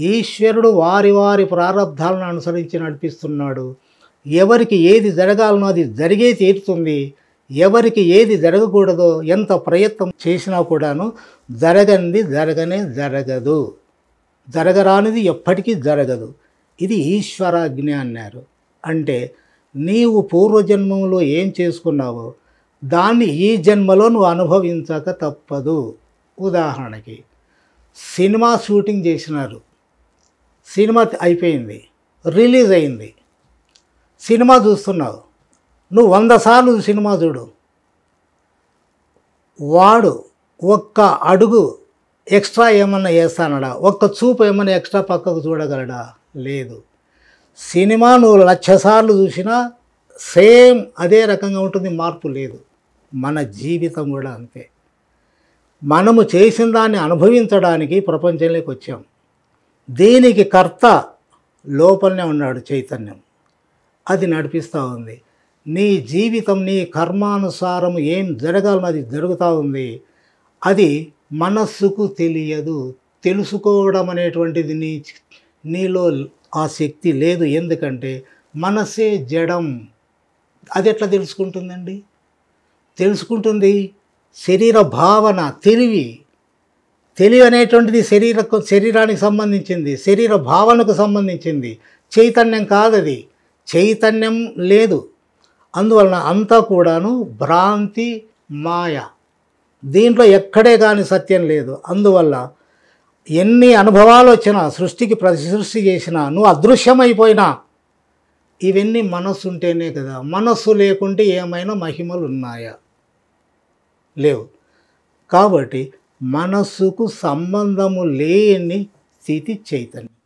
ఈశ్వరుడు వారి వారి ప్రారంధాలను అనుసరించి నడిపిస్తున్నాడు. ఎవరికి ఏది జరగాలనో అది జరిగే తీరుతుంది. ఎవరికి ఏది జరగకూడదో ఎంత ప్రయత్నం చేసినా కూడాను జరగనిది జరగదు. జరగరానిది ఎప్పటికీ జరగదు. ఇది ఈశ్వరాజ్ఞ అన్నారు. అంటే నీవు పూర్వజన్మంలో ఏం చేసుకున్నావో దాన్ని ఈ జన్మలో నువ్వు అనుభవించక తప్పదు. ఉదాహరణకి సినిమా షూటింగ్ చేసినారు, సినిమా అయిపోయింది, రిలీజ్ అయింది, సినిమా చూస్తున్నావు. నువ్వు 100 సార్లు సినిమా చూడు, వాడు ఒక్క అడుగు ఎక్స్ట్రా ఏమన్నా వేస్తానడా? ఒక్క చూపు ఏమన్నా ఎక్స్ట్రా పక్కకు చూడగలడా? లేదు. సినిమా నువ్వు 1,00,000 సార్లు చూసినా సేమ్ అదే రకంగా ఉంటుంది, మార్పు లేదు. మన జీవితం కూడా అంతే. మనము చేసిన దాన్ని అనుభవించడానికి ప్రపంచంలోకి వచ్చాం. దీనికి కర్త లోపలనే ఉన్నాడు, చైతన్యం. అది నడిపిస్తూ ఉంది. నీ జీవితం నీ కర్మానుసారం ఏం జరగాలని అది జరుగుతూ ఉంది. అది మనస్సుకు తెలియదు. తెలుసుకోవడం అనేటువంటిది నీలో ఆ శక్తి లేదు. ఎందుకంటే మనసే జడం. అది ఎట్లా తెలుసుకుంటుందండి? తెలుసుకుంటుంది శరీర భావన, తెలివి అనేటువంటిది శరీరానికి సంబంధించింది, శరీర భావనకు సంబంధించింది. చైతన్యం కాదది. చైతన్యం లేదు. అందువలన అంతా కూడాను భ్రాంతి, మాయ. దీంట్లో ఎక్కడే కానీ సత్యం లేదు. అందువల్ల ఎన్ని అనుభవాలు వచ్చినా, సృష్టికి ప్రతిసృష్టి చేసినా, నువ్వు అదృశ్యమైపోయినా ఇవన్నీ మనస్సు ఉంటేనే కదా. మనస్సు లేకుంటే ఏమైనా మహిమలు ఉన్నాయా? లేవు. కాబట్టి మనస్సుకు సంబంధము లేని స్థితి చైతన్యం.